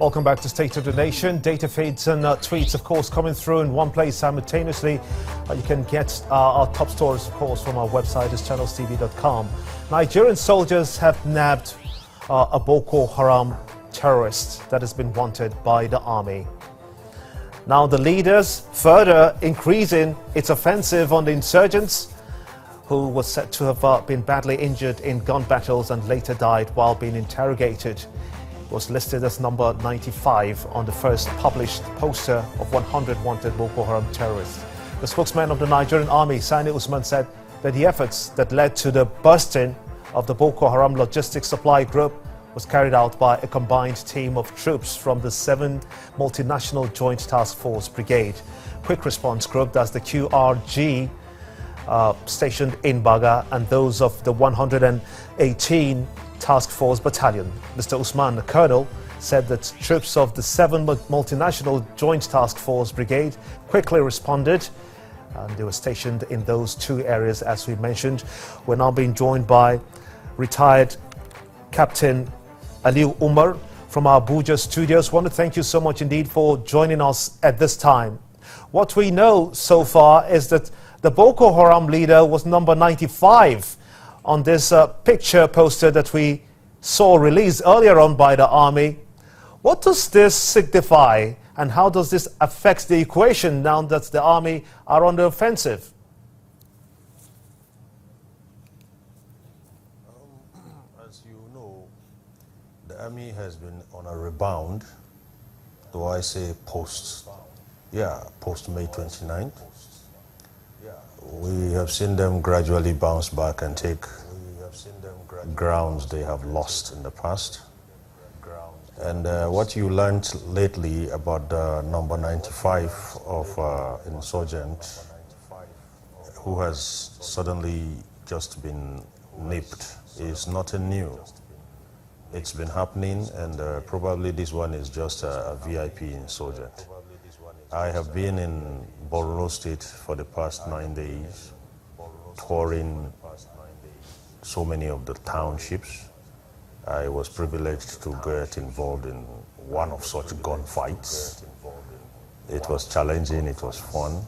Welcome back to State of the Nation. Data feeds and tweets, of course, coming through in one place simultaneously. You can get our top stories, of course, from our website, is channelstv.com. Nigerian soldiers have nabbed a Boko Haram terrorist that has been wanted by the army. Now the leaders further increasing its offensive on the insurgents, who was said to have been badly injured in gun battles and later died while being interrogated. Was listed as number 95 on the first published poster of 100 wanted Boko Haram terrorists. The spokesman of the Nigerian army, Sani Usman, said that the efforts that led to the bursting of the Boko Haram logistics supply group was carried out by a combined team of troops from the 7 Multinational Joint Task Force Brigade, Quick Response Group, that's the QRG, stationed in Baga, and those of the 118 Task Force Battalion. Mr. Usman, the colonel, said that troops of the 7 Multinational Joint Task Force Brigade quickly responded, and they were stationed in those 2 areas, as we mentioned. We're now being joined by retired Captain Aliu Umar from our Abuja studios. I want to thank you so much indeed for joining us at this time. What we know so far is that the Boko Haram leader was number 95 on this picture poster that we saw released earlier on by the army. What does this signify, and how does this affect the equation now that the army are on the offensive? As you know, the army has been on a rebound, though I say post May 29th. We have seen them gradually bounce back and take grounds they have lost in the past. And what you learned lately about the number 95 of insurgent who has suddenly just been nipped is nothing new. It's been happening, and probably this one is just a VIP insurgent. I have been in Borno State for the past 9 days, touring so many of the townships. I was privileged to get involved in one of such gunfights. It was challenging, it was fun,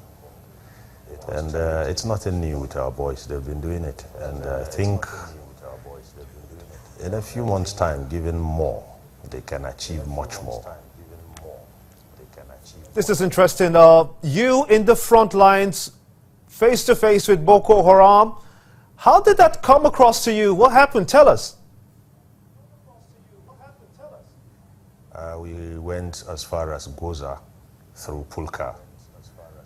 and it's nothing new with our boys. They've been doing it, and I think in a few months' time, given more, they can achieve much more. This is interesting. You in the front lines, face to face with Boko Haram. How did that come across to you? What happened? Tell us. We went as far as Goza through Pulka.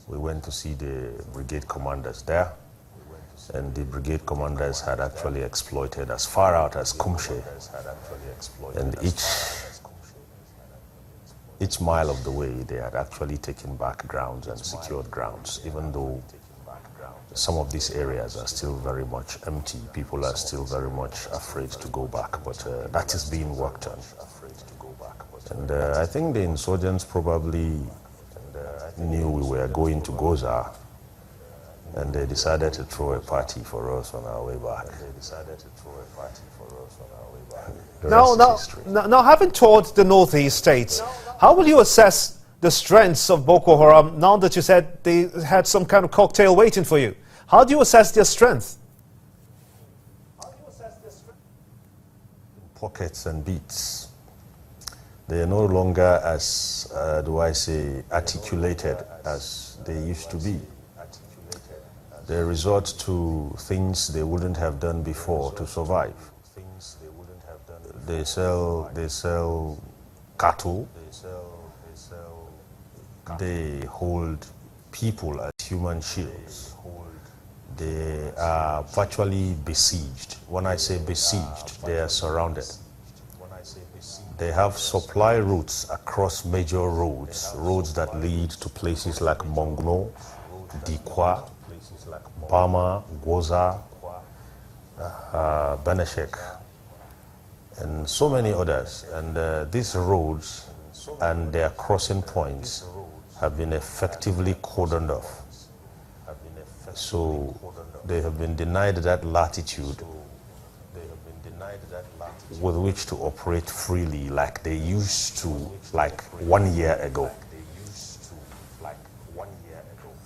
We went to see the brigade commanders there, and the brigade commanders had actually exploited as far out as Kumshe, and each mile of the way they had actually taken back grounds and secured grounds, even though some of these areas are still very much empty. People are still very much afraid to go back, but that is being worked on. And I think the insurgents probably knew we were going to Goza, and they decided to throw a party for us on our way back. Now, having toured the northeast states, how will you assess the strengths of Boko Haram now that you said they had some kind of cocktail waiting for you? How do you assess their strength? Pockets and beats. They are no longer as, articulated as they used to be. They resort to things they wouldn't have done before to survive. They sell cattle. They hold people as human shields. They are virtually besieged. When I say besieged, they are surrounded. They have supply routes across major roads that lead to places like Mongno, Dikwa, Bama, Goza, Beneshek, and so many others. And these roads and their crossing points have been effectively cordoned off. So they have been denied that latitude with which to operate freely like they used to, like 1 year ago.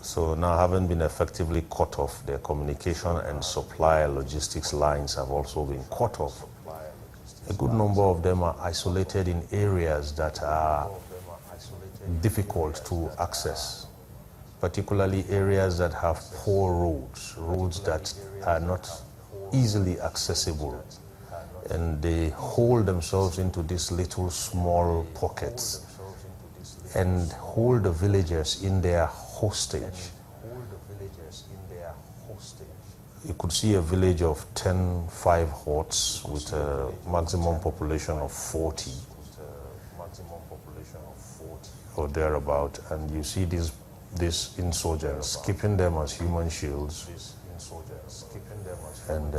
So now, having been effectively cut off, their communication and supply logistics lines have also been cut off. A good number of them are isolated in areas that are difficult to access, particularly areas that have poor roads that are not easily accessible. And they hold themselves into these little small pockets and hold the villagers in their hostage. You could see a village of 5 huts with a maximum population of 40 or thereabout, and you see these insurgents keeping them as human shields and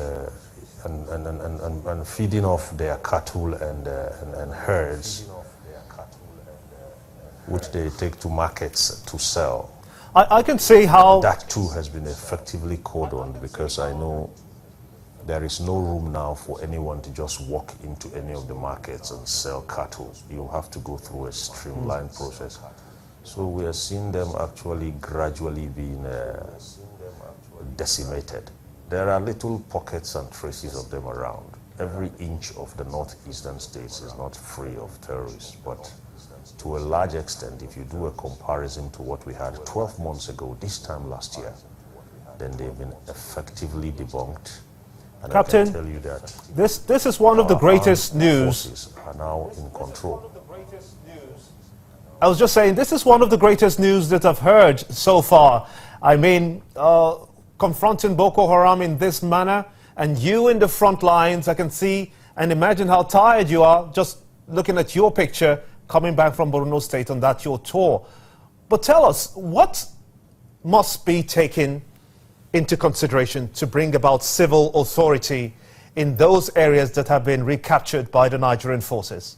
feeding off their cattle and herds, which they take to markets to sell. I can see how that too has been effectively cordoned, because I know there is no room now for anyone to just walk into any of the markets and sell cattle. You have to go through a streamlined process. So we are seeing them actually gradually being decimated. There are little pockets and traces of them around. Every inch of the northeastern states is not free of terrorists, but to a large extent, if you do a comparison to what we had 12 months ago, this time last year, then they've been effectively debunked. And Captain, I can tell you that this is one of the greatest news. Forces are now in control. I was just saying, this is one of the greatest news that I've heard so far. I mean, confronting Boko Haram in this manner, and you in the front lines, I can see and imagine how tired you are just looking at your picture coming back from Borno State on that your tour. But tell us, what must be taken into consideration to bring about civil authority in those areas that have been recaptured by the Nigerian forces?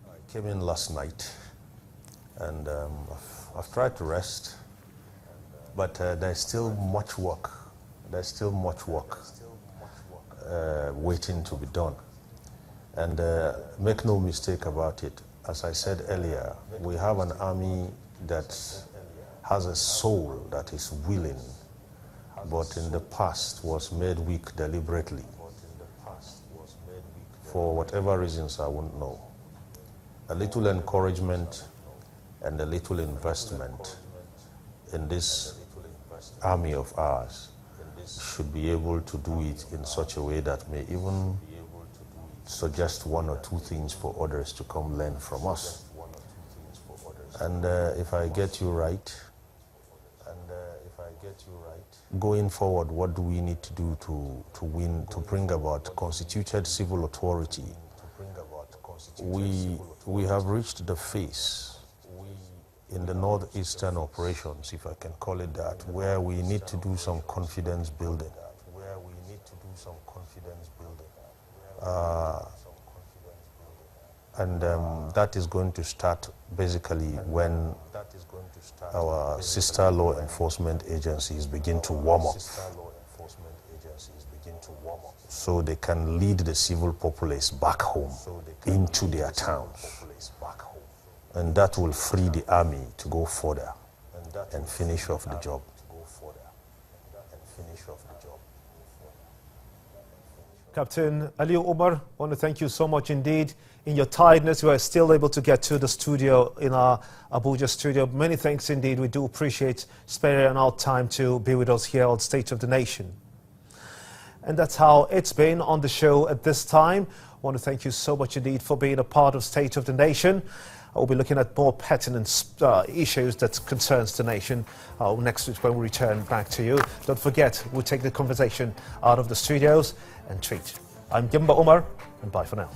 I came in last night, and I've tried to rest, but there's still much work. There's still much work waiting to be done. And make no mistake about it, as I said earlier, we have an army that has a soul that is willing, but in the past was made weak deliberately. For whatever reasons I won't know. A little encouragement and a little investment in this army of ours should be able to do it in such a way that may even suggest 1 or 2 things for others to come learn from us. And if I get you right, going forward, what do we need to do to bring about constituted civil authority? We have reached the phase in the northeastern operations, if I can call it that, where we need to do some confidence building. And that is going to start basically when our sister law enforcement agencies begin to warm up, so they can lead the civil populace back home into their towns. And that will free the army to go further and finish off the job. Captain Aliyu Umar, I want to thank you so much indeed. In your tiredness, you are still able to get to the studio in our Abuja studio. Many thanks indeed. We do appreciate sparing out time to be with us here on State of the Nation. And that's how it's been on the show at this time. I want to thank you so much indeed for being a part of State of the Nation. We'll be looking at more pertinent issues that concerns the nation next week when we return back to you. Don't forget, we'll take the conversation out of the studios and treat. I'm Gimba Umar, and bye for now.